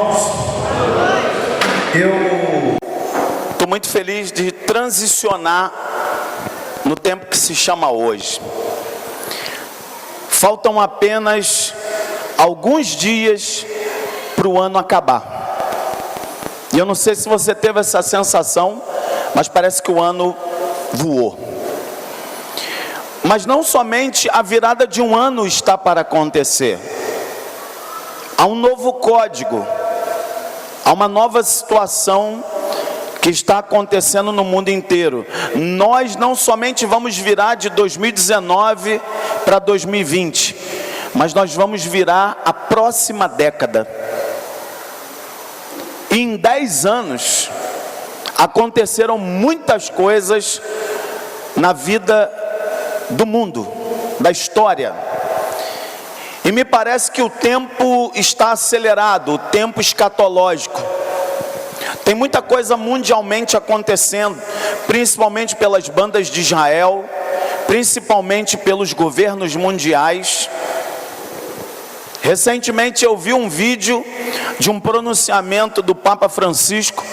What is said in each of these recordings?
irmãos. Eu estou muito feliz de transicionar no tempo que se chama hoje. Faltam apenas alguns dias para o ano acabar. E eu não sei se você teve essa sensação, mas parece que o ano voou. Mas não somente a virada de um ano está para acontecer. Há um novo código, há uma nova situação que está acontecendo no mundo inteiro. Nós não somente vamos virar de 2019 para 2020, mas nós vamos virar a próxima década. E em 10 anos, aconteceram muitas coisas na vida do mundo, da história. E me parece que o tempo está acelerado, o tempo escatológico. Tem muita coisa mundialmente acontecendo, principalmente pelas bandas de Israel, principalmente pelos governos mundiais. Recentemente eu vi um vídeo de um pronunciamento do Papa Francisco,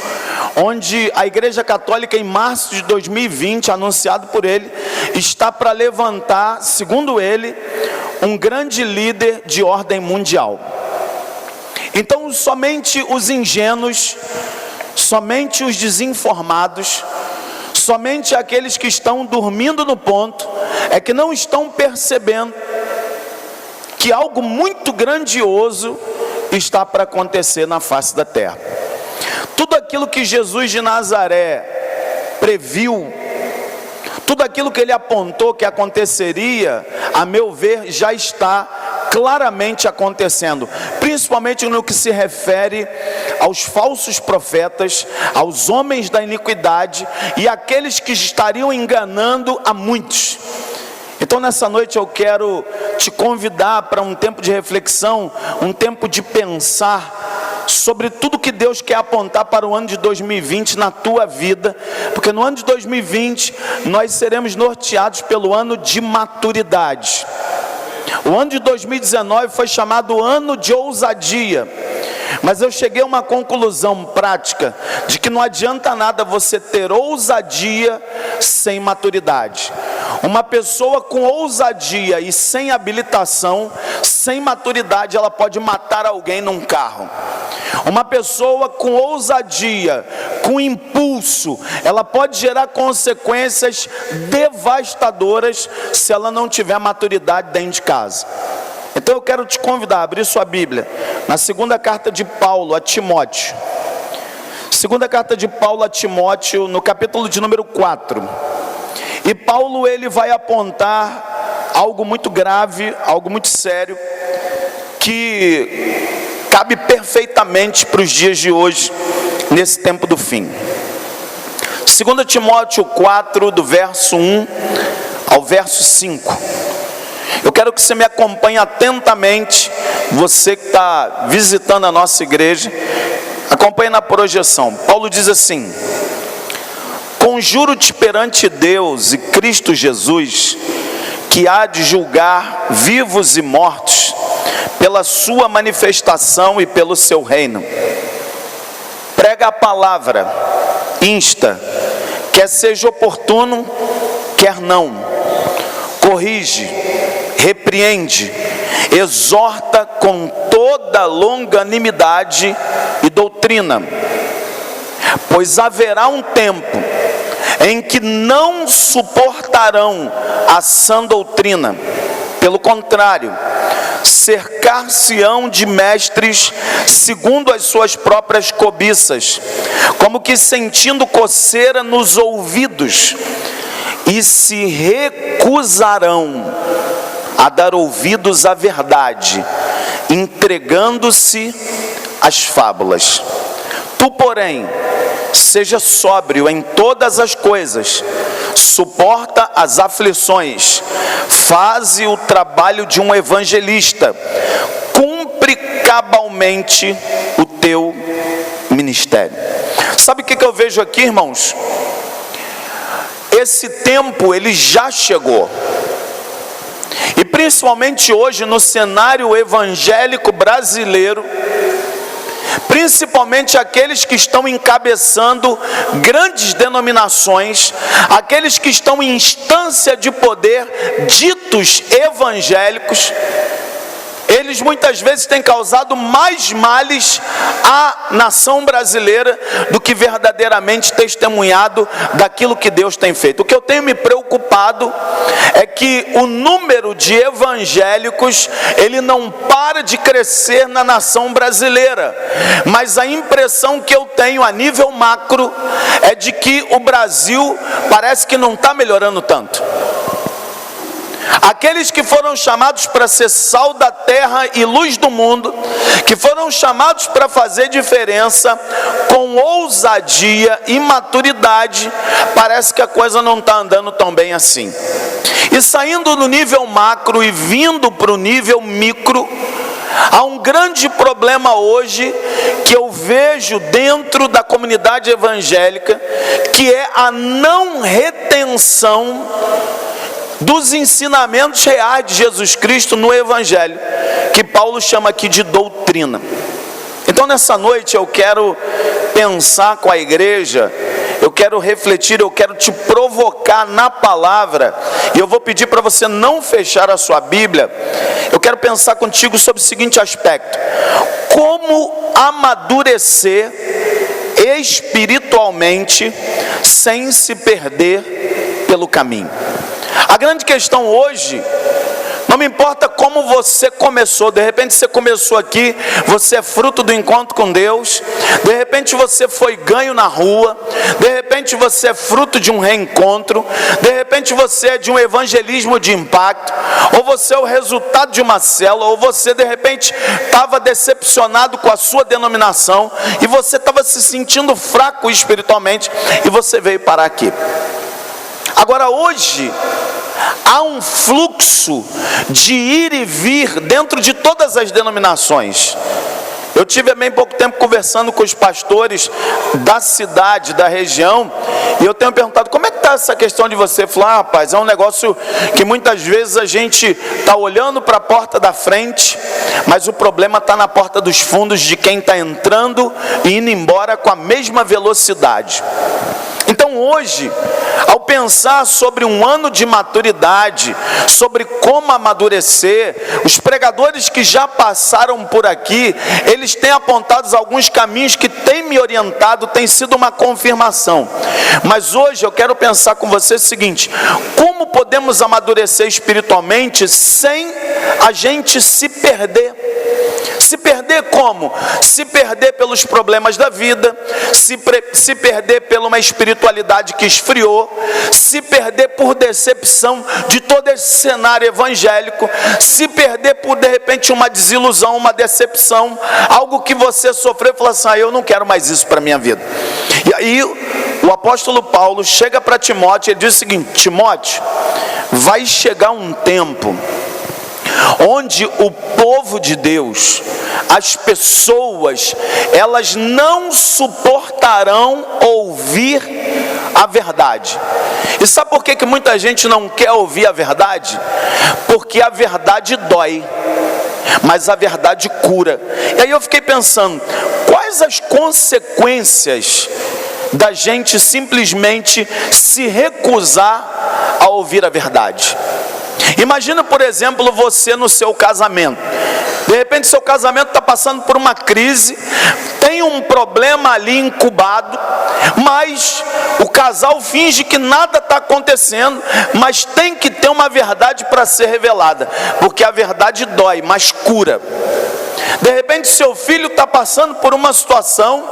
onde a Igreja Católica, em março de 2020, anunciado por ele, está para levantar, segundo ele, um grande líder de ordem mundial. Então, somente os ingênuos, somente os desinformados, somente aqueles que estão dormindo no ponto, é que não estão percebendo que algo muito grandioso está para acontecer na face da terra. Tudo aquilo que Jesus de Nazaré previu, tudo aquilo que ele apontou que aconteceria, a meu ver, já está claramente acontecendo, principalmente no que se refere aos falsos profetas, aos homens da iniquidade e aqueles que estariam enganando a muitos. Então nessa noite eu quero te convidar para um tempo de reflexão, um tempo de pensar sobre tudo que Deus quer apontar para o ano de 2020 na tua vida, porque no ano de 2020 nós seremos norteados pelo ano de maturidade. O ano de 2019 foi chamado ano de ousadia, mas eu cheguei a uma conclusão prática de que não adianta nada você ter ousadia sem maturidade. Uma pessoa com ousadia e sem habilitação, sem maturidade, ela pode matar alguém num carro. Uma pessoa com ousadia, com impulso, ela pode gerar consequências devastadoras se ela não tiver maturidade dentro de casa. Então eu quero te convidar a abrir sua Bíblia na segunda carta de Paulo a Timóteo. Segunda carta de Paulo a Timóteo, no capítulo de número 4. E Paulo, ele vai apontar algo muito grave, algo muito sério, que cabe perfeitamente para os dias de hoje, nesse tempo do fim. 2 Timóteo 4, do verso 1 ao verso 5. Eu quero que você me acompanhe atentamente, você que está visitando a nossa igreja, acompanhe na projeção. Paulo diz assim: conjuro-te perante Deus e Cristo Jesus, que há de julgar vivos e mortos, pela sua manifestação e pelo seu reino. Prega a palavra, insta, quer seja oportuno, quer não. Corrige, repreende, exorta com toda longanimidade e doutrina. Pois haverá um tempo em que não suportarão a sã doutrina. Pelo contrário, cercar-se-ão de mestres segundo as suas próprias cobiças, como que sentindo coceira nos ouvidos, e se recusarão a dar ouvidos à verdade, entregando-se às fábulas. Tu, porém, seja sóbrio em todas as coisas, suporta as aflições, faze o trabalho de um evangelista, cumpre cabalmente o teu ministério. Sabe o que eu vejo aqui, irmãos? Esse tempo, ele já chegou. E principalmente hoje, no cenário evangélico brasileiro, principalmente aqueles que estão encabeçando grandes denominações, aqueles que estão em instância de poder, ditos evangélicos, eles muitas vezes têm causado mais males à nação brasileira do que verdadeiramente testemunhado daquilo que Deus tem feito. O que eu tenho me preocupado é que o número de evangélicos, ele não para de crescer na nação brasileira, mas a impressão que eu tenho a nível macro é de que o Brasil parece que não está melhorando tanto. Aqueles que foram chamados para ser sal da terra e luz do mundo, que foram chamados para fazer diferença, com ousadia e maturidade, parece que a coisa não está andando tão bem assim. E saindo do nível macro e vindo para o nível micro, há um grande problema hoje que eu vejo dentro da comunidade evangélica, que é a não retenção dos ensinamentos reais de Jesus Cristo no Evangelho, que Paulo chama aqui de doutrina. Então nessa noite eu quero pensar com a igreja, eu quero refletir, eu quero te provocar na palavra, e eu vou pedir para você não fechar a sua Bíblia. Eu quero pensar contigo sobre o seguinte aspecto: como amadurecer espiritualmente sem se perder pelo caminho. A grande questão hoje, não me importa como você começou, de repente você começou aqui, você é fruto do encontro com Deus, de repente você foi ganho na rua, de repente você é fruto de um reencontro, de repente você é de um evangelismo de impacto, ou você é o resultado de uma célula, ou você de repente estava decepcionado com a sua denominação, e você estava se sentindo fraco espiritualmente, e você veio parar aqui. Agora hoje, há um fluxo de ir e vir dentro de todas as denominações. Eu tive há bem pouco tempo conversando com os pastores da cidade, da região, e eu tenho perguntado: como é que está essa questão de você? Falar: rapaz, é um negócio que muitas vezes a gente está olhando para a porta da frente, mas o problema está na porta dos fundos de quem está entrando e indo embora com a mesma velocidade. Então hoje, ao pensar sobre um ano de maturidade, sobre como amadurecer, os pregadores que já passaram por aqui, eles têm apontado alguns caminhos que têm me orientado, tem sido uma confirmação. Mas hoje eu quero pensar com você o seguinte: como podemos amadurecer espiritualmente sem a gente se perder? Se perder como? Se perder pelos problemas da vida, se perder por uma espiritualidade que esfriou, se perder por decepção de todo esse cenário evangélico, se perder por de repente uma desilusão, uma decepção, algo que você sofreu e falou assim: eu não quero mais isso para a minha vida. E aí o apóstolo Paulo chega para Timóteo e diz o seguinte: Timóteo, vai chegar um tempo onde o povo de Deus, as pessoas, elas não suportarão ouvir a verdade. E sabe por que muita gente não quer ouvir a verdade? Porque a verdade dói, mas a verdade cura. E aí eu fiquei pensando: quais as consequências da gente simplesmente se recusar a ouvir a verdade? Imagina, por exemplo, você no seu casamento. De repente seu casamento está passando por uma crise, tem um problema ali incubado, mas o casal finge que nada está acontecendo, mas tem que ter uma verdade para ser revelada, porque a verdade dói, mas cura. De repente seu filho está passando por uma situação,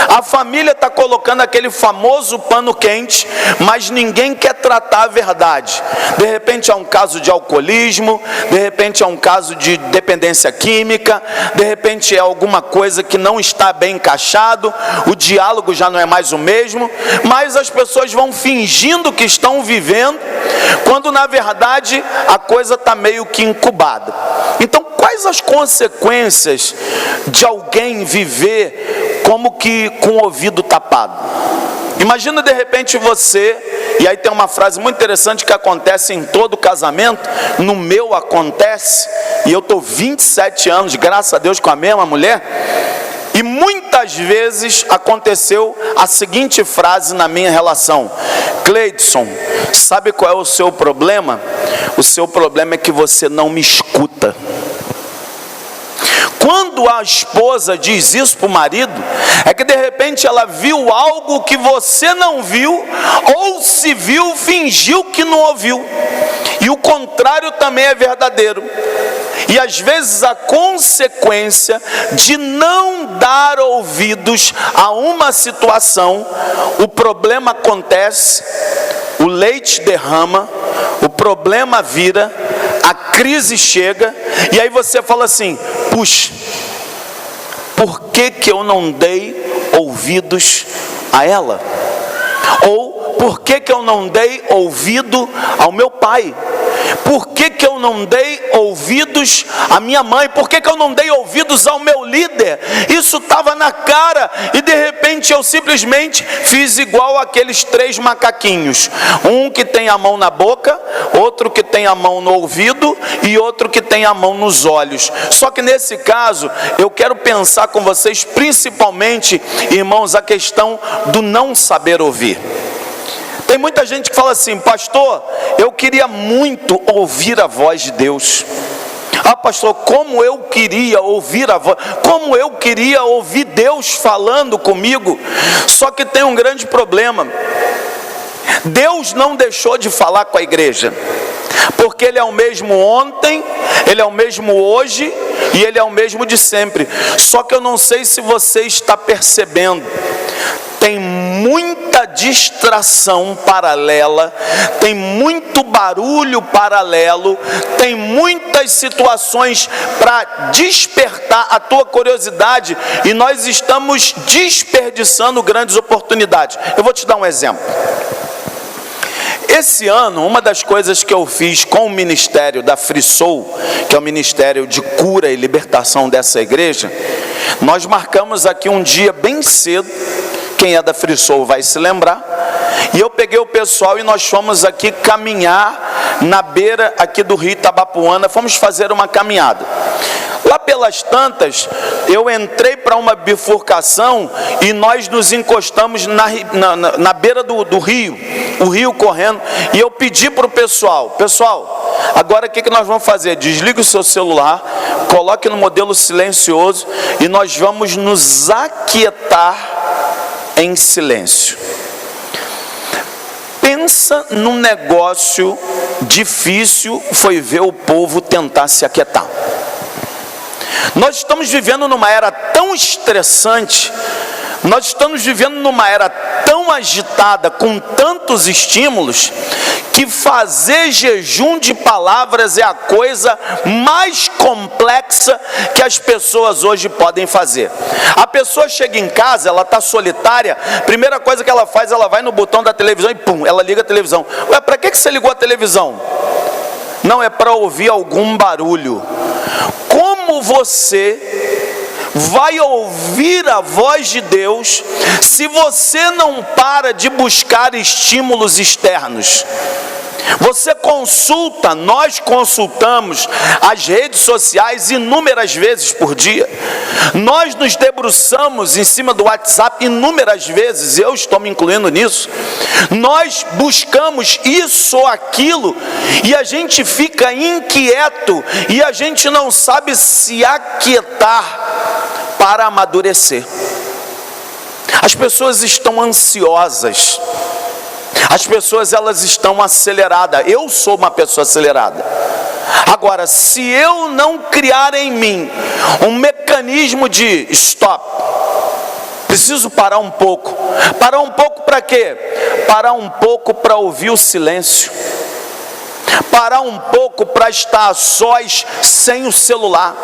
a família está colocando aquele famoso pano quente, mas ninguém quer tratar a verdade. De repente é um caso de alcoolismo, de repente é um caso de dependência química, de repente é alguma coisa que não está bem encaixado, o diálogo já não é mais o mesmo, mas as pessoas vão fingindo que estão vivendo, quando na verdade a coisa está meio que incubada. Então, quais as consequências de alguém viver como que com o ouvido tapado? Imagina de repente você, e aí tem uma frase muito interessante que acontece em todo casamento, no meu acontece, e eu estou 27 anos, graças a Deus, com a mesma mulher. E muitas vezes aconteceu a seguinte frase na minha relação: Cleidson, sabe qual é o seu problema? O seu problema é que você não me escuta. Quando a esposa diz isso para o marido, é que de repente ela viu algo que você não viu, ou se viu, fingiu que não ouviu. E o contrário também é verdadeiro. E às vezes a consequência de não dar ouvidos a uma situação, o problema acontece, o leite derrama, o problema vira, a crise chega, e aí você fala assim: puxa, por que eu não dei ouvidos a ela? Ou por que eu não dei ouvido ao meu pai? Por que eu não dei ouvidos à minha mãe? Por que eu não dei ouvidos ao meu líder? Isso estava na cara, e de repente eu simplesmente fiz igual aqueles 3 macaquinhos. Um que tem a mão na boca, outro que tem a mão no ouvido e outro que tem a mão nos olhos. Só que nesse caso, eu quero pensar com vocês, principalmente, irmãos, a questão do não saber ouvir. Tem muita gente que fala assim: pastor, eu queria muito ouvir a voz de Deus. Ah, pastor, como eu queria ouvir a voz, como eu queria ouvir Deus falando comigo. Só que tem um grande problema: Deus não deixou de falar com a igreja, porque Ele é o mesmo ontem, Ele é o mesmo hoje e Ele é o mesmo de sempre. Só que eu não sei se você está percebendo, tem muita distração paralela, tem muito barulho paralelo, tem muitas situações para despertar a tua curiosidade, e nós estamos desperdiçando grandes oportunidades. Eu vou te dar um exemplo. Esse ano, uma das coisas que eu fiz com o ministério da FreeSoul, que é o ministério de cura e libertação dessa igreja, nós marcamos aqui um dia bem cedo. Quem é da FreeSoul vai se lembrar. E eu peguei o pessoal e nós fomos aqui caminhar na beira aqui do rio Itabapuana. Fomos fazer uma caminhada. Lá pelas tantas, eu entrei para uma bifurcação e nós nos encostamos na beira do rio, o rio correndo. E eu pedi para o pessoal: agora o que nós vamos fazer? Desliga o seu celular, coloque no modelo silencioso e nós vamos nos aquietar em silêncio. Pensa num negócio difícil foi ver o povo tentar se aquietar. Nós estamos vivendo numa era tão estressante, nós estamos vivendo numa era tão agitada, com tantos estímulos, que fazer jejum de palavras é a coisa mais complexa que as pessoas hoje podem fazer. A pessoa chega em casa, ela está solitária, primeira coisa que ela faz, ela vai no botão da televisão e pum, ela liga a televisão. Ué, para que você ligou a televisão? Não, é para ouvir algum barulho. Como você vai ouvir a voz de Deus se você não para de buscar estímulos externos? Você consulta, nós consultamos as redes sociais inúmeras vezes por dia. Nós nos debruçamos em cima do WhatsApp inúmeras vezes, eu estou me incluindo nisso. Nós buscamos isso ou aquilo e a gente fica inquieto e a gente não sabe se aquietar para amadurecer. As pessoas estão ansiosas. As pessoas, elas estão aceleradas. Eu sou uma pessoa acelerada. Agora, se eu não criar em mim um mecanismo de stop, preciso parar um pouco. Parar um pouco para quê? Parar um pouco para ouvir o silêncio. Parar um pouco para estar a sós sem o celular.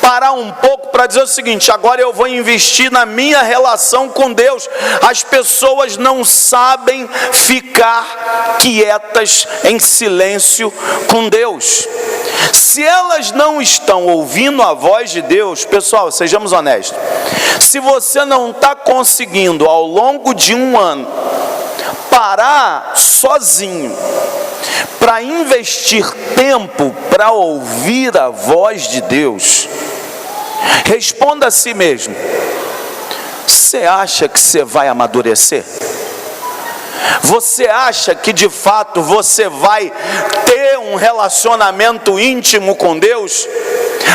Parar um pouco para dizer o seguinte: agora eu vou investir na minha relação com Deus. As pessoas não sabem ficar quietas em silêncio com Deus. Se elas não estão ouvindo a voz de Deus, pessoal, sejamos honestos, se você não está conseguindo ao longo de um ano parar sozinho para investir tempo para ouvir a voz de Deus, responda a si mesmo: Você acha que você vai amadurecer? Você acha que de fato você vai ter um relacionamento íntimo com Deus?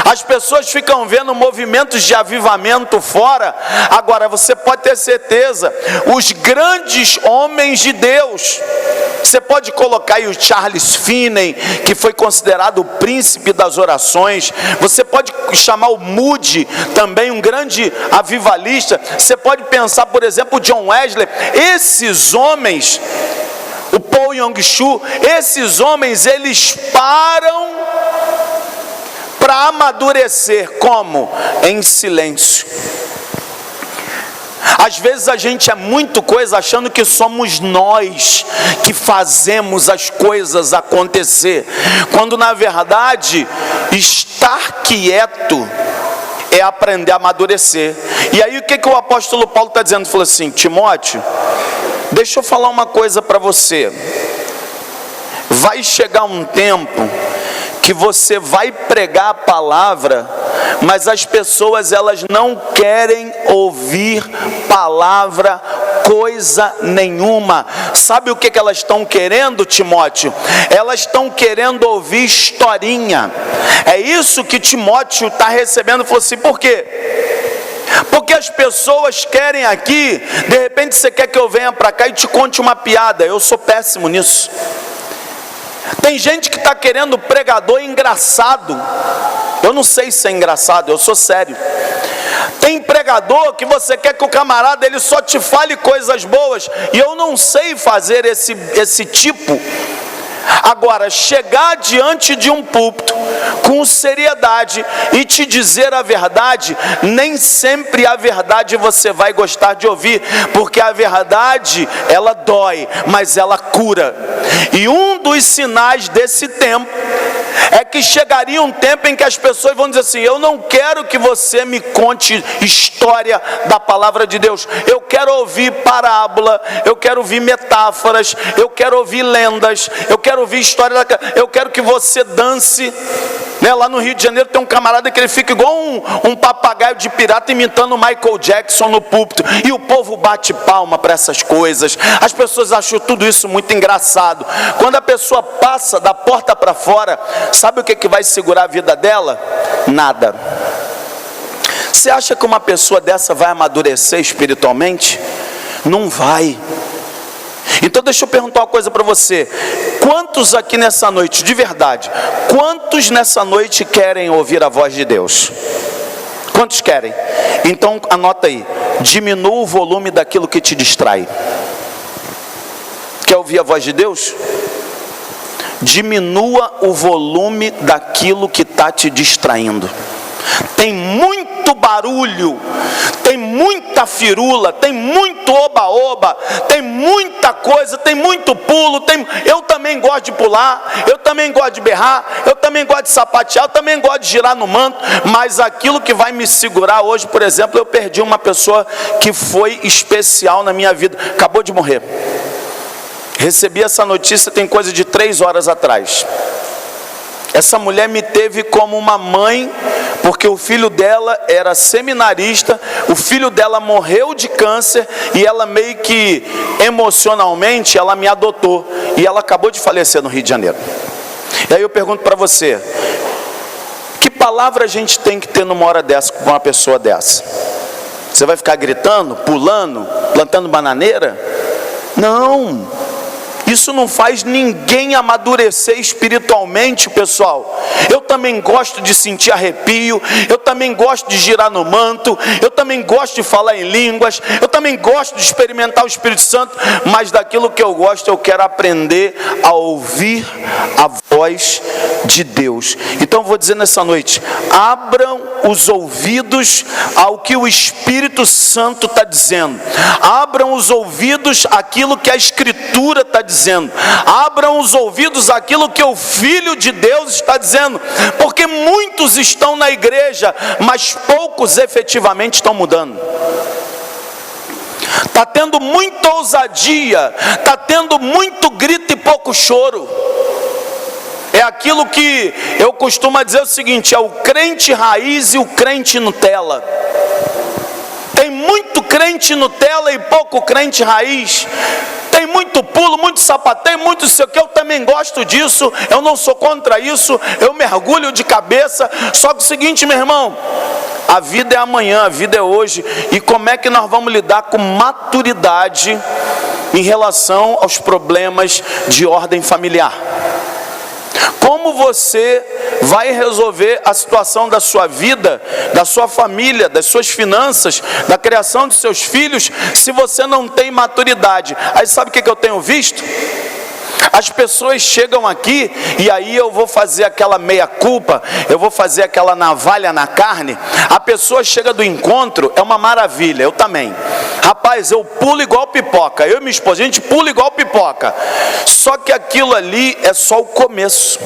As pessoas ficam vendo movimentos de avivamento fora. Agora você pode ter certeza, os grandes homens de Deus, você pode colocar aí o Charles Finney, que foi considerado o príncipe das orações. Você pode chamar o Moody, também um grande avivalista. Você pode pensar, por exemplo, o John Wesley. Esses homens, o Paul Yong-Shu, esses homens, eles param para amadurecer. Como? Em silêncio. Às vezes a gente é muito coisa achando que somos nós que fazemos as coisas acontecer, quando na verdade estar quieto é aprender a amadurecer. E aí o que o apóstolo Paulo está dizendo? Ele falou assim: Timóteo, deixa eu falar uma coisa para você. Vai chegar um tempo que você vai pregar a palavra, mas as pessoas, elas não querem ouvir palavra coisa nenhuma. Sabe o que elas estão querendo, Timóteo? Elas estão querendo ouvir historinha. É isso que Timóteo está recebendo. Falou assim: por quê? Porque as pessoas querem aqui, de repente você quer que eu venha para cá e te conte uma piada. Eu sou péssimo nisso. Tem gente que está querendo pregador engraçado. Eu não sei se é engraçado, eu sou sério. Tem pregador que você quer que o camarada ele só te fale coisas boas, e eu não sei fazer esse tipo. Agora, chegar diante de um púlpito com seriedade e te dizer a verdade, nem sempre a verdade você vai gostar de ouvir, porque a verdade, ela dói, mas ela cura. E um dos sinais desse tempo é que chegaria um tempo em que as pessoas vão dizer assim: eu não quero que você me conte história da palavra de Deus, eu quero ouvir parábola, eu quero ouvir metáforas, eu quero ouvir lendas, eu quero ouvir história, eu quero que você dance. Lá no Rio de Janeiro tem um camarada que ele fica igual um papagaio de pirata imitando o Michael Jackson no púlpito, e o povo bate palma para essas coisas. As pessoas acham tudo isso muito engraçado. Quando a pessoa passa da porta para fora, sabe o que vai segurar a vida dela? Nada. Você acha que uma pessoa dessa vai amadurecer espiritualmente? Não vai. Então deixa eu perguntar uma coisa para você: quantos aqui nessa noite, de verdade, quantos nessa noite querem ouvir a voz de Deus? Quantos querem? Então anota aí: diminua o volume daquilo que te distrai. Quer ouvir a voz de Deus? Diminua o volume daquilo que está te distraindo. Tem muito barulho, tem muita firula, tem muito oba-oba, tem muita coisa, tem muito pulo. Eu também gosto de pular, eu também gosto de berrar, eu também gosto de sapatear, eu também gosto de girar no manto. Mas aquilo que vai me segurar hoje, por exemplo, eu perdi uma pessoa que foi especial na minha vida, acabou de morrer. Recebi essa notícia tem coisa de 3 horas atrás. Essa mulher me teve como uma mãe, porque o filho dela era seminarista, o filho dela morreu de câncer, e ela meio que emocionalmente, ela me adotou, e ela acabou de falecer no Rio de Janeiro. E aí eu pergunto para você: que palavra a gente tem que ter numa hora dessa com uma pessoa dessa? Você vai ficar gritando, pulando, plantando bananeira? Não. Isso não faz ninguém amadurecer espiritualmente, pessoal. Eu também gosto de sentir arrepio, eu também gosto de girar no manto, eu também gosto de falar em línguas, eu também gosto de experimentar o Espírito Santo, mas daquilo que eu gosto, eu quero aprender a ouvir a voz de Deus. Então eu vou dizer nessa noite: abram os ouvidos ao que o Espírito Santo está dizendo, abram os ouvidos àquilo que a Escritura está dizendo, abram os ouvidos àquilo que o Filho de Deus está dizendo, porque muitos estão na igreja, mas poucos efetivamente estão mudando. Está tendo muita ousadia, está tendo muito grito e pouco choro. É aquilo que eu costumo dizer o seguinte: é o crente raiz e o crente Nutella. Tem muito crente Nutella e pouco crente raiz. Tem muito pulo, muito sapateio, muito sei o que. Eu também gosto disso, eu não sou contra isso, eu mergulho de cabeça. Só que o seguinte, meu irmão, a vida é amanhã, a vida é hoje. E como é que nós vamos lidar com maturidade em relação aos problemas de ordem familiar? Como você vai resolver a situação da sua vida, da sua família, das suas finanças, da criação dos seus filhos, se você não tem maturidade? Aí sabe o que eu tenho visto? As pessoas chegam aqui e aí eu vou fazer aquela meia-culpa, eu vou fazer aquela navalha na carne. A pessoa chega do encontro, é uma maravilha, eu também. Rapaz, eu pulo igual pipoca, eu e minha esposa, a gente pula igual pipoca. Só que aquilo ali é só o começo.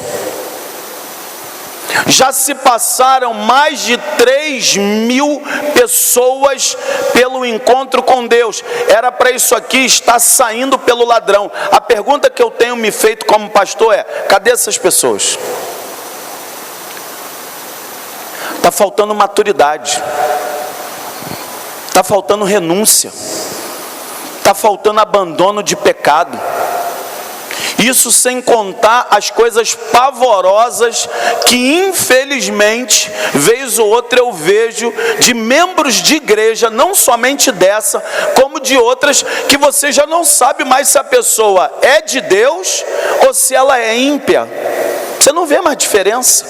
Já se passaram mais de 3.000 pessoas pelo encontro com Deus. Era para isso aqui estar saindo pelo ladrão. A pergunta que eu tenho me feito como pastor é: cadê essas pessoas? Está faltando maturidade, está faltando renúncia, está faltando abandono de pecado. Isso sem contar as coisas pavorosas que infelizmente, vez ou outra eu vejo de membros de igreja, não somente dessa, como de outras, que você já não sabe mais se a pessoa é de Deus ou se ela é ímpia. Você não vê mais diferença.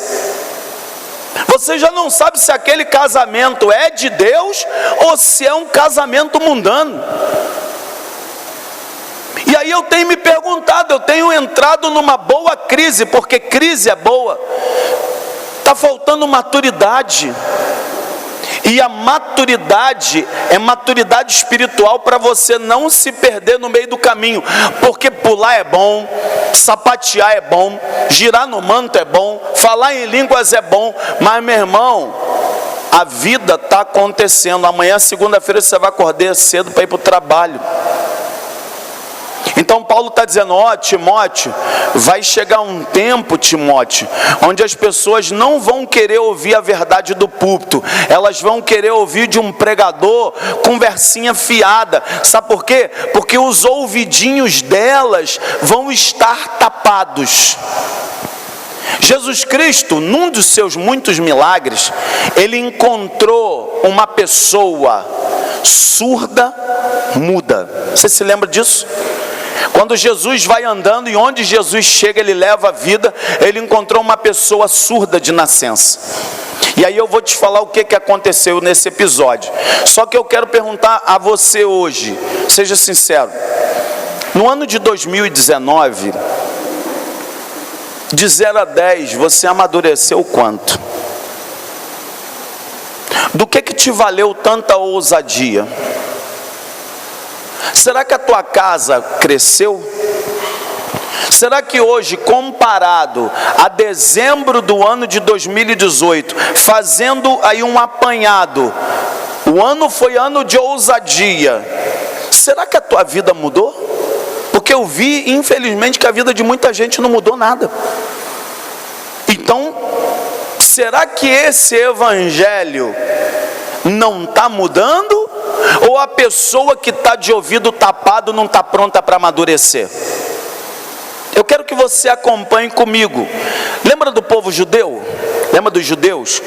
Você já não sabe se aquele casamento é de Deus ou se é um casamento mundano. E aí eu tenho me perguntado, eu tenho entrado numa boa crise, porque crise é boa. Está faltando maturidade. E a maturidade é maturidade espiritual para você não se perder no meio do caminho. Porque pular é bom, sapatear é bom, girar no manto é bom, falar em línguas é bom. Mas meu irmão, a vida está acontecendo. Amanhã, segunda-feira, você vai acordar cedo para ir para o trabalho. Então Paulo está dizendo: ó, Timóteo, vai chegar um tempo, Timóteo, onde as pessoas não vão querer ouvir a verdade do púlpito, elas vão querer ouvir de um pregador conversinha fiada. Sabe por quê? Porque os ouvidinhos delas vão estar tapados. Jesus Cristo, num dos seus muitos milagres, ele encontrou uma pessoa surda, muda. Você se lembra disso? Quando Jesus vai andando e onde Jesus chega, ele leva a vida. Ele encontrou uma pessoa surda de nascença. E aí eu vou te falar o que aconteceu nesse episódio. Só que eu quero perguntar a você hoje, seja sincero. No ano de 2019, de 0 a 10, você amadureceu quanto? Do que te valeu tanta ousadia? Será que a tua casa cresceu? Será que hoje, comparado a dezembro do ano de 2018, fazendo aí um apanhado, o ano foi ano de ousadia, será que a tua vida mudou? Porque eu vi, infelizmente, que a vida de muita gente não mudou nada. Então, será que esse evangelho não está mudando? Ou a pessoa que está de ouvido tapado não está pronta para amadurecer? Eu quero que você acompanhe comigo. Lembra do povo judeu? Lembra dos judeus?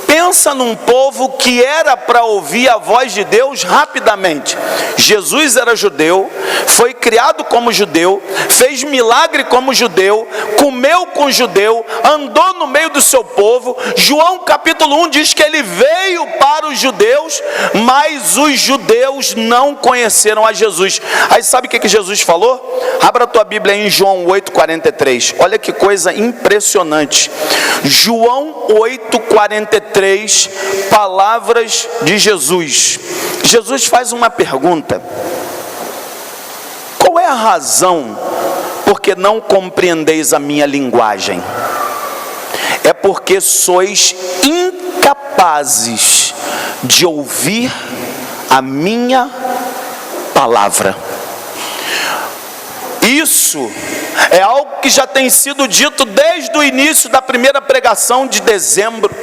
Pensa num povo que era para ouvir a voz de Deus rapidamente. Jesus era judeu, foi criado como judeu, fez milagre como judeu, comeu com judeu, andou no meio do seu povo. João capítulo 1 diz que ele veio para os judeus, mas os judeus não conheceram a Jesus. Aí sabe o que Jesus falou? Abra a tua Bíblia em João 8,43. Olha que coisa impressionante. João 8,43. Palavras de Jesus. Jesus faz uma pergunta: qual é a razão porque não compreendeis a minha linguagem? É porque sois incapazes de ouvir a minha palavra. Isso é algo que já tem sido dito desde o início da primeira pregação de dezembro.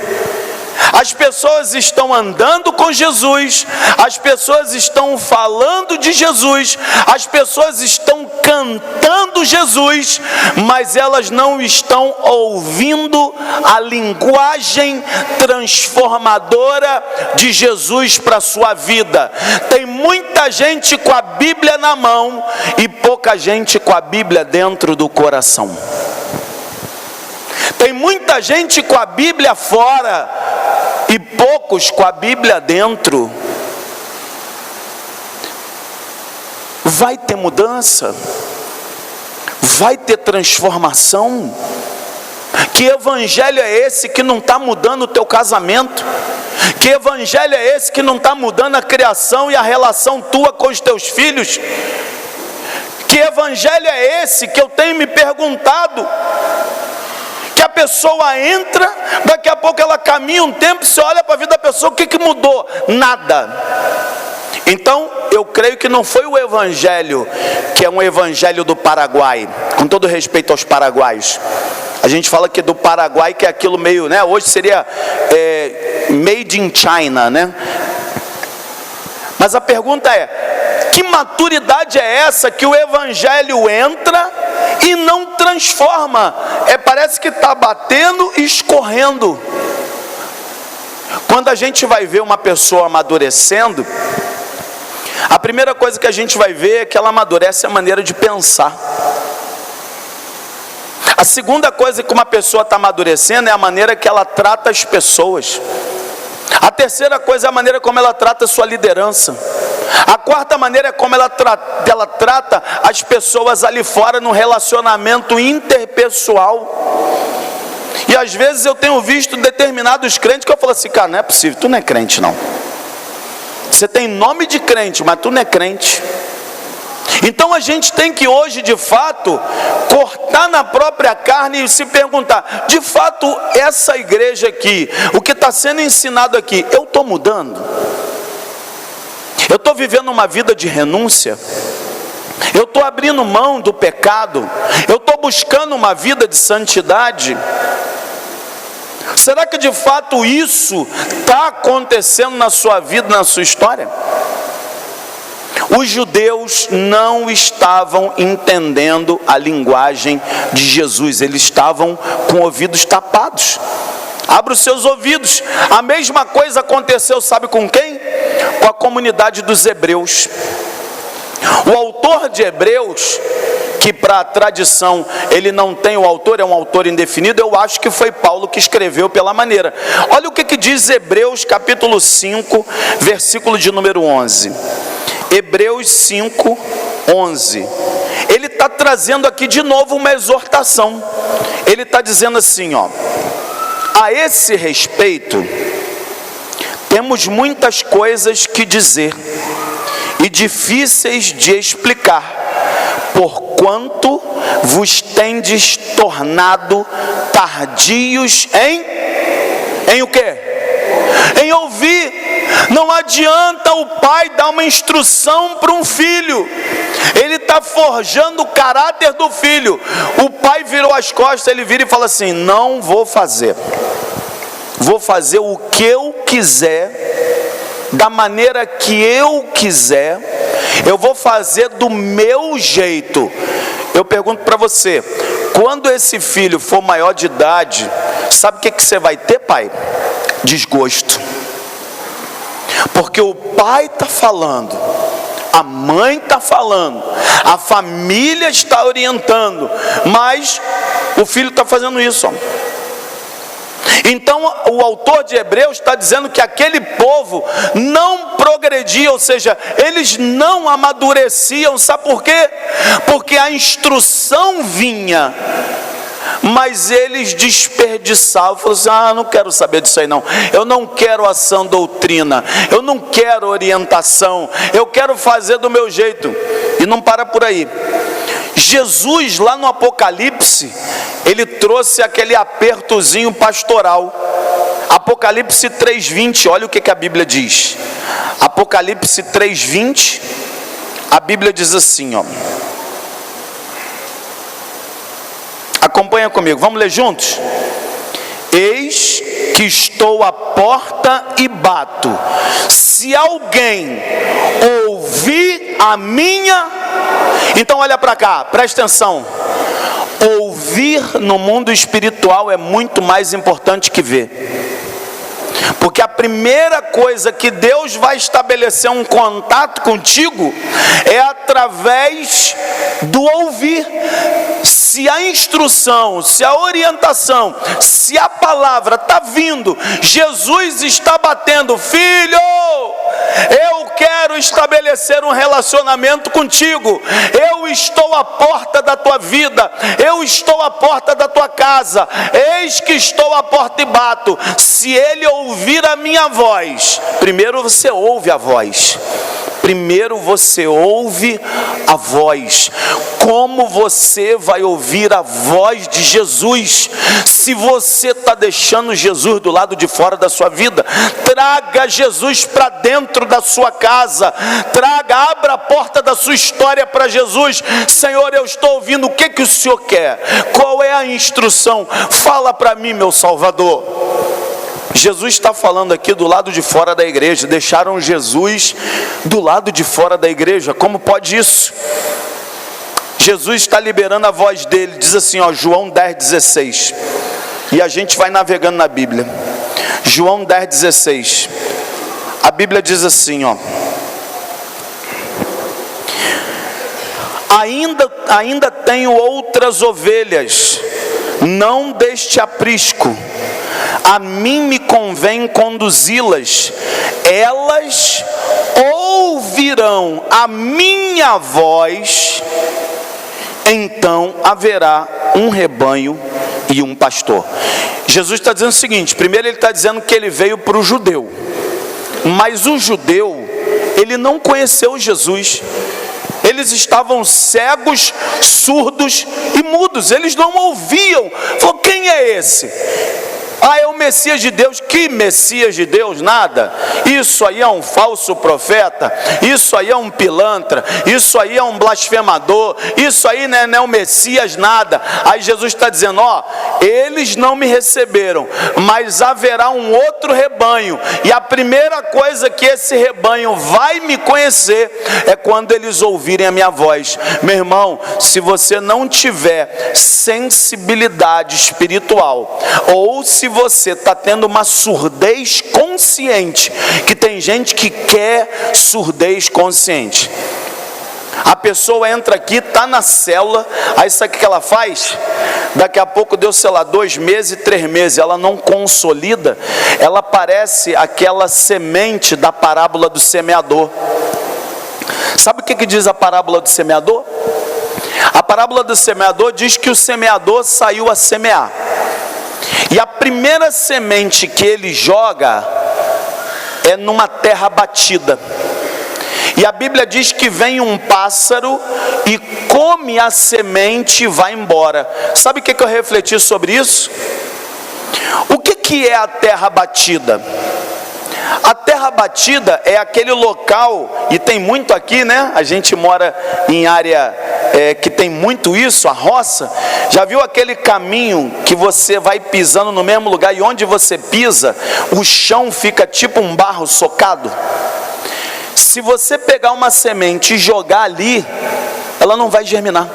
As pessoas estão andando com Jesus, as pessoas estão falando de Jesus, as pessoas estão cantando Jesus, mas elas não estão ouvindo a linguagem transformadora de Jesus para a sua vida. Tem muita gente com a Bíblia na mão e pouca gente com a Bíblia dentro do coração. Tem muita gente com a Bíblia fora e poucos com a Bíblia dentro. Vai ter mudança, vai ter transformação. Que evangelho é esse que não está mudando o teu casamento? Que evangelho é esse que não está mudando a criação e a relação tua com os teus filhos? Que evangelho é esse que eu tenho me perguntado? Que a pessoa entra, daqui a pouco ela caminha um tempo, você olha para a vida da pessoa, o que mudou? Nada. Então, eu creio que não foi o evangelho, que é um evangelho do Paraguai, com todo respeito aos paraguaios. A gente fala que do Paraguai, que é aquilo meio, né? Hoje seria made in China, né? Mas a pergunta é, que maturidade é essa que o evangelho entra e não transforma? Parece que está batendo e escorrendo. Quando a gente vai ver uma pessoa amadurecendo, a primeira coisa que a gente vai ver é que ela amadurece a maneira de pensar. A segunda coisa que uma pessoa está amadurecendo é a maneira que ela trata as pessoas. A terceira coisa é a maneira como ela trata a sua liderança. A quarta maneira é como ela trata as pessoas ali fora no relacionamento interpessoal. E às vezes eu tenho visto determinados crentes que eu falo assim, cara, não é possível, tu não é crente não. Você tem nome de crente, mas tu não é crente. Então a gente tem que hoje de fato cortar na própria carne e se perguntar, de fato essa igreja aqui, o que está sendo ensinado aqui, eu estou mudando? Eu estou vivendo uma vida de renúncia? Eu estou abrindo mão do pecado? Eu estou buscando uma vida de santidade? Será que de fato isso está acontecendo na sua vida, na sua história? Os judeus não estavam entendendo a linguagem de Jesus, eles estavam com ouvidos tapados. Abra os seus ouvidos. A mesma coisa aconteceu, sabe com quem? Com a comunidade dos hebreus. O autor de Hebreus, que para a tradição ele não tem o autor, é um autor indefinido, eu acho que foi Paulo que escreveu pela maneira. Olha o que diz Hebreus capítulo 5, versículo de número 11. Hebreus 5, 11. Ele está trazendo aqui de novo uma exortação. Ele está dizendo assim, ó: a esse respeito, temos muitas coisas que dizer e difíceis de explicar, porquanto vos tendes tornado tardios em o quê? Em ouvir. Não adianta o pai dar uma instrução para um filho, ele está forjando o caráter do filho. O pai virou as costas, ele vira e fala assim, não vou fazer, vou fazer o que eu quiser, da maneira que eu quiser, eu vou fazer do meu jeito. Eu pergunto para você, quando esse filho for maior de idade, sabe o que você vai ter, pai? Desgosto. Porque o pai está falando, a mãe está falando, a família está orientando, mas o filho está fazendo isso, ó. Então o autor de Hebreus está dizendo que aquele povo não progredia, ou seja, eles não amadureciam. Sabe por quê? Porque a instrução vinha, mas eles desperdiçavam. Falaram assim, não quero saber disso aí não, eu não quero a sã doutrina, eu não quero orientação, eu quero fazer do meu jeito. E não para por aí. Jesus lá no Apocalipse, ele trouxe aquele apertozinho pastoral. Apocalipse 3:20, olha o que a Bíblia diz. Apocalipse 3:20, a Bíblia diz assim, ó. Acompanha comigo, vamos ler juntos? Eis que estou à porta e bato. Se alguém ouvir a minha... Então olha para cá, presta atenção. Ouvir no mundo espiritual é muito mais importante que ver. Porque a primeira coisa que Deus vai estabelecer um contato contigo é através do ouvir. Se a instrução, se a orientação, se a palavra está vindo, Jesus está batendo, filho, eu quero estabelecer um relacionamento contigo, eu estou à porta da tua vida, eu estou à porta da tua casa, eis que estou à porta e bato. Se ele ouvir a minha voz, primeiro você ouve a voz. Primeiro você ouve a voz. Como você vai ouvir a voz de Jesus? Se você está deixando Jesus do lado de fora da sua vida, traga Jesus para dentro da sua casa. Abra a porta da sua história para Jesus. Senhor, eu estou ouvindo, o que o Senhor quer? Qual é a instrução? Fala para mim, meu Salvador. Jesus está falando aqui do lado de fora da igreja. Deixaram Jesus do lado de fora da igreja. Como pode isso? Jesus está liberando a voz dele. Diz assim, ó, João 10,16. E a gente vai navegando na Bíblia. João 10,16. A Bíblia diz assim, ó. Ainda tenho outras ovelhas, não deste aprisco. A mim me convém conduzi-las. Elas ouvirão a minha voz. Então haverá um rebanho e um pastor. Jesus está dizendo o seguinte: primeiro ele está dizendo que ele veio para o judeu, mas o judeu, ele não conheceu Jesus. Eles estavam cegos, surdos e mudos. Eles não ouviam. Falou, quem é esse? Ah, é o Messias de Deus. Que Messias de Deus? Nada. Isso aí é um falso profeta. Isso aí é um pilantra. Isso aí é um blasfemador. Isso aí não é o Messias, nada. Aí Jesus está dizendo, ó, eles não me receberam, mas haverá um outro rebanho. E a primeira coisa que esse rebanho vai me conhecer é quando eles ouvirem a minha voz. Meu irmão, se você não tiver sensibilidade espiritual, ou se você está tendo uma surdez consciente, que tem gente que quer surdez consciente. A pessoa entra aqui, está na célula, aí sabe o que ela faz? Daqui a pouco deu, sei lá, 2 meses, 3 meses, ela não consolida, ela parece aquela semente da parábola do semeador. Sabe o que diz a parábola do semeador? A parábola do semeador diz que o semeador saiu a semear. E a primeira semente que ele joga é numa terra batida. E a Bíblia diz que vem um pássaro e come a semente e vai embora. Sabe o que eu refleti sobre isso? O que é a terra batida? A terra batida é aquele local, e tem muito aqui, né? A gente mora em área que tem muito isso, a roça. Já viu aquele caminho que você vai pisando no mesmo lugar e onde você pisa, o chão fica tipo um barro socado? Se você pegar uma semente e jogar ali, ela não vai germinar.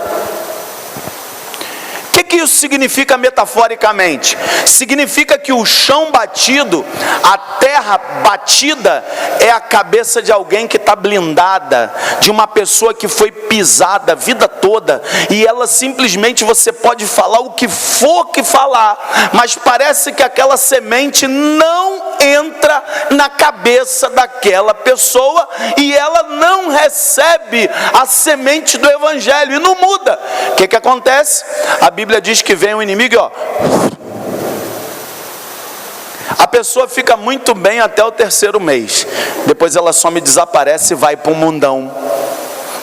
O que isso significa metaforicamente? Significa que o chão batido, a terra batida, é a cabeça de alguém que está blindada, de uma pessoa que foi pisada a vida toda, e ela simplesmente, você pode falar o que for que falar, mas parece que aquela semente não entra na cabeça daquela pessoa, e ela não recebe a semente do evangelho, e não muda. O que acontece? A Bíblia diz que vem um inimigo, ó. A pessoa fica muito bem até o 3º mês, depois ela some, desaparece e vai para o mundão.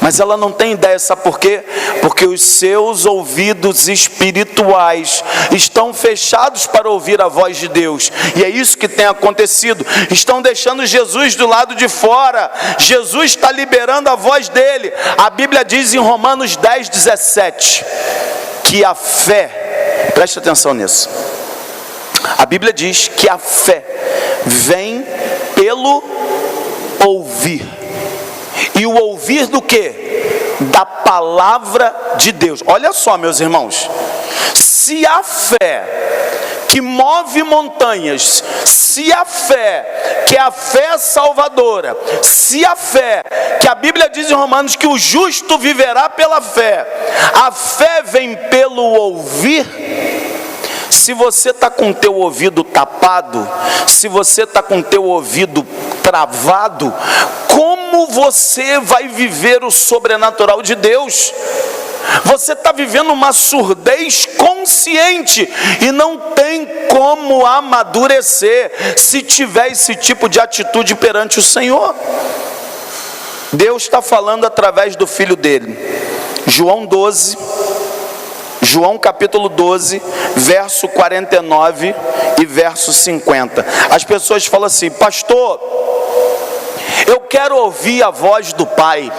Mas ela não tem ideia, sabe por quê? Porque os seus ouvidos espirituais estão fechados para ouvir a voz de Deus. E é isso que tem acontecido. Estão deixando Jesus do lado de fora. Jesus está liberando a voz dele. A Bíblia diz em Romanos 10:17 que a fé, preste atenção nisso, A Bíblia diz que a fé vem pelo ouvir. E o ouvir do quê? Da palavra de Deus. Olha só, meus irmãos. Se a fé que move montanhas, se a fé que é a fé salvadora, se a fé que a Bíblia diz em Romanos que o justo viverá pela fé, a fé vem pelo ouvir. Se você está com o teu ouvido tapado, se você está com o teu ouvido travado, como você vai viver o sobrenatural de Deus? Você está vivendo uma surdez consciente e não tem como amadurecer se tiver esse tipo de atitude perante o Senhor. Deus está falando através do Filho dele. João capítulo 12, verso 49 e verso 50. As pessoas falam assim: pastor, eu quero ouvir a voz do Pai.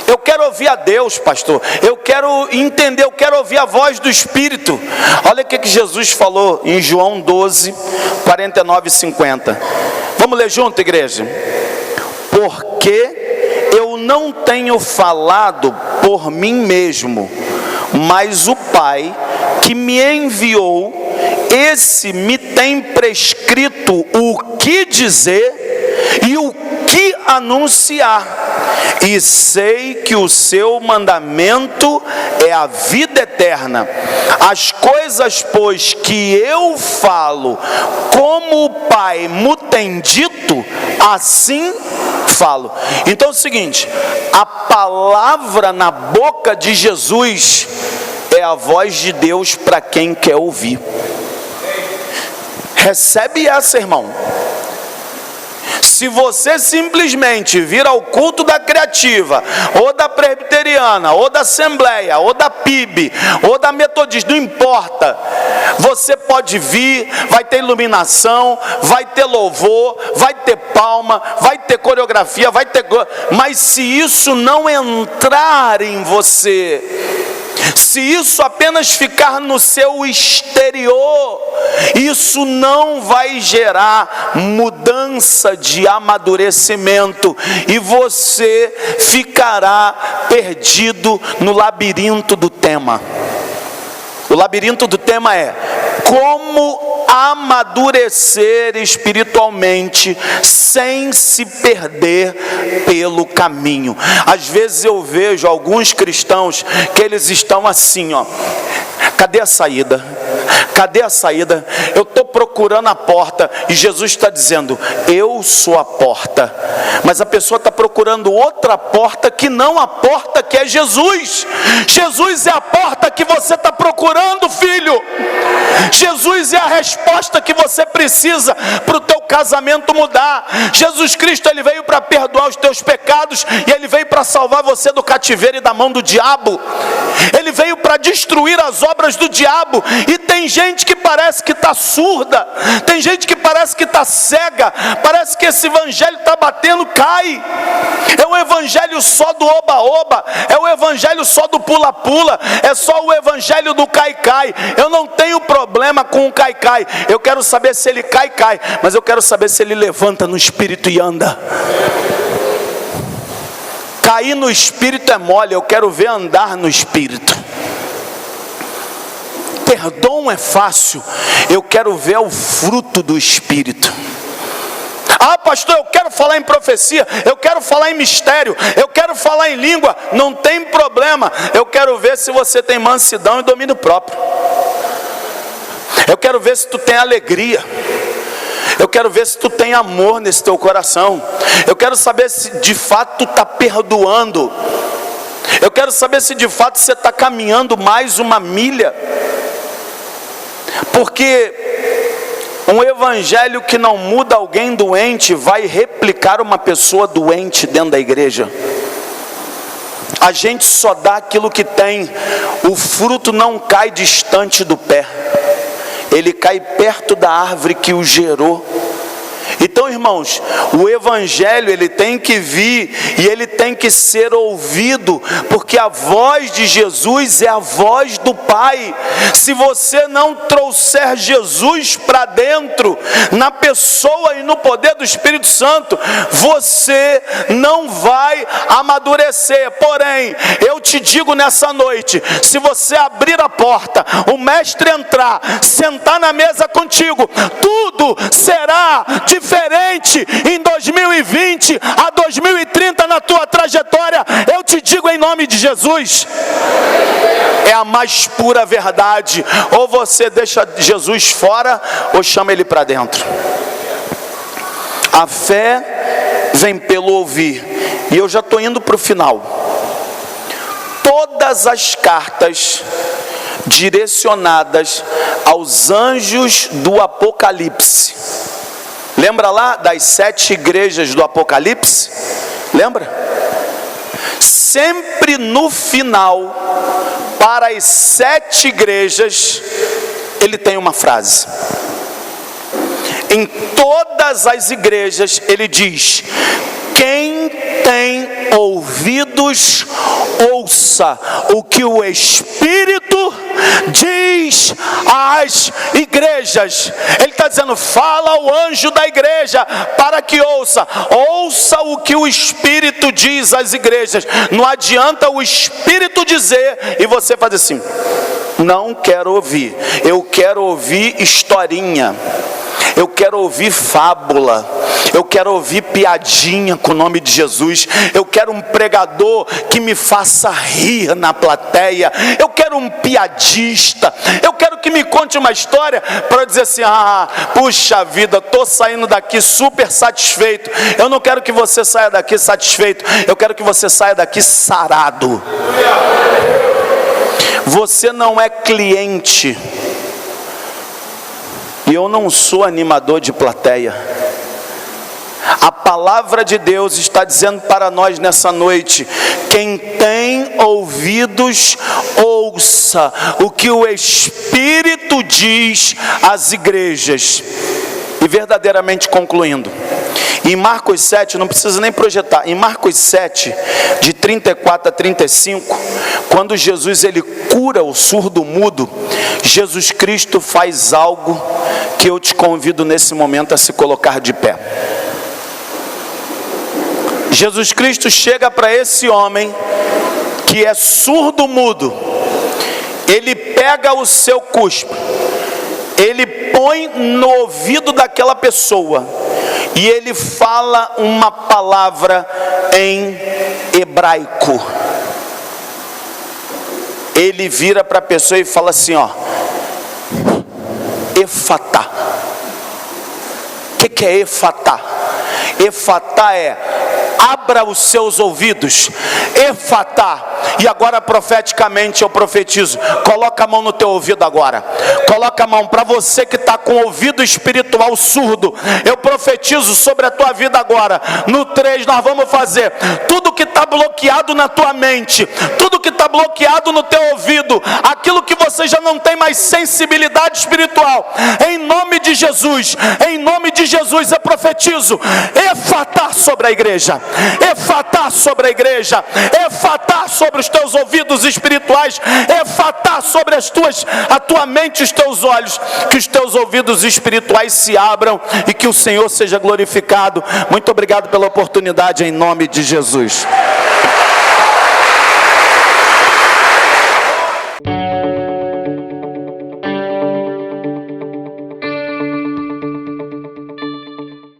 Eu quero ouvir a Deus, pastor. Eu quero entender, eu quero ouvir a voz do Espírito. Olha o que Jesus falou em João 12, 49 e 50. Vamos ler junto, igreja? Porque eu não tenho falado por mim mesmo, mas o Pai que me enviou, esse me tem prescrito o que dizer e o que anunciar. E sei que o seu mandamento é a vida eterna. As coisas, pois, que eu falo, como o Pai me tem dito, assim falo. Então é o seguinte: a palavra na boca de Jesus é a voz de Deus para quem quer ouvir. Recebe essa, irmão. Se você simplesmente vir ao culto da Criativa, ou da Presbiteriana, ou da Assembleia, ou da PIB, ou da Metodista, não importa. Você pode vir, vai ter iluminação, vai ter louvor, vai ter palma, vai ter coreografia, vai ter... Mas se isso não entrar em você, se isso apenas ficar no seu exterior, isso não vai gerar mudança de amadurecimento e você ficará perdido no labirinto do tema. O labirinto do tema é como amadurecer espiritualmente sem se perder pelo caminho. Às vezes eu vejo alguns cristãos que eles estão assim, ó: cadê a saída? Cadê a saída? Eu estou procurando a porta e Jesus está dizendo: eu sou a porta. Mas a pessoa está procurando outra porta que não a porta que é Jesus. Jesus é a porta que você está procurando, filho. Jesus é a resposta que você precisa para o teu casamento mudar. Jesus Cristo, ele veio para perdoar os teus pecados e ele veio para salvar você do cativeiro e da mão do diabo. Ele veio para destruir as obras do diabo. E tem gente que parece que está surda, tem gente que parece que está cega, parece que esse evangelho está batendo, cai. É o evangelho só do oba-oba, é o evangelho só do pula-pula, é só o evangelho do cai-cai. Eu não tenho problema com o cai-cai, eu quero saber se ele cai, mas eu quero saber se ele levanta no espírito e anda. Cair no espírito é mole, eu quero ver andar no espírito. Perdão é fácil, eu quero ver o fruto do Espírito. Ah, pastor, eu quero falar em profecia, eu quero falar em mistério, eu quero falar em língua. Não tem problema, eu quero ver se você tem mansidão e domínio próprio. Eu quero ver se tu tem alegria. Eu quero ver se tu tem amor nesse teu coração. Eu quero saber se de fato tu está perdoando. Eu quero saber se de fato você está caminhando mais uma milha. Porque um evangelho que não muda alguém doente vai replicar uma pessoa doente dentro da igreja. A gente só dá aquilo que tem. O fruto não cai distante do pé, ele cai perto da árvore que o gerou. Então, irmãos, o evangelho ele tem que vir e ele tem que ser ouvido, porque a voz de Jesus é a voz do Pai. Se você não trouxer Jesus para dentro, na pessoa e no poder do Espírito Santo, você não vai amadurecer. Porém, eu te digo nessa noite, se você abrir a porta, o mestre entrar, sentar na mesa contigo, tudo será diferente em 2020 a 2030 na tua trajetória. Eu te digo em nome de Jesus, é a mais pura verdade. Ou você deixa Jesus fora, ou chama ele para dentro. A fé vem pelo ouvir. E eu já estou indo para o final. Todas as cartas direcionadas aos anjos do Apocalipse. Lembra lá das 7 igrejas do Apocalipse? Lembra? Sempre no final, para as 7 igrejas, ele tem uma frase. Em todas as igrejas ele diz: quem tem ouvidos, ouça o que o Espírito diz às igrejas. Ele está dizendo: fala ao anjo da igreja para que ouça o que o Espírito diz às igrejas. Não adianta o Espírito dizer e você fazer assim: não quero ouvir, eu quero ouvir historinha, eu quero ouvir fábula, eu quero ouvir piadinha com o nome de Jesus, eu quero um pregador que me faça rir na plateia, eu quero um piadista, eu quero que me conte uma história para dizer assim: ah, puxa vida, estou saindo daqui super satisfeito. Eu não quero que você saia daqui satisfeito, eu quero que você saia daqui sarado. Você não é cliente. E eu não sou animador de plateia. A palavra de Deus está dizendo para nós nessa noite: quem tem ouvidos, ouça o que o Espírito diz às igrejas. E verdadeiramente concluindo, em Marcos 7, não precisa nem projetar, em Marcos 7, de 34 a 35, quando Jesus ele cura o surdo mudo, Jesus Cristo faz algo que eu te convido nesse momento a se colocar de pé. Jesus Cristo chega para esse homem que é surdo mudo, ele pega o seu cuspe, ele põe no ouvido daquela pessoa e ele fala uma palavra em hebraico. Ele vira para a pessoa e fala assim, ó: Efatá. O que é Efatá? Efatá é: abra os seus ouvidos. Efatá. E agora profeticamente eu profetizo: coloca a mão no teu ouvido agora. Coloca a mão para você que está com o ouvido espiritual surdo. Eu profetizo sobre a tua vida agora. No 3 nós vamos fazer. Tudo que está bloqueado na tua mente, tudo que está bloqueado no teu ouvido, aquilo que você já não tem mais sensibilidade espiritual, em nome de Jesus eu profetizo: Efatá sobre a igreja. Efatá sobre a igreja. Efatá sobre os teus ouvidos espirituais. Efatá sobre a tua mente e os teus olhos. Que os teus ouvidos espirituais se abram e que o Senhor seja glorificado. Muito obrigado pela oportunidade, em nome de Jesus.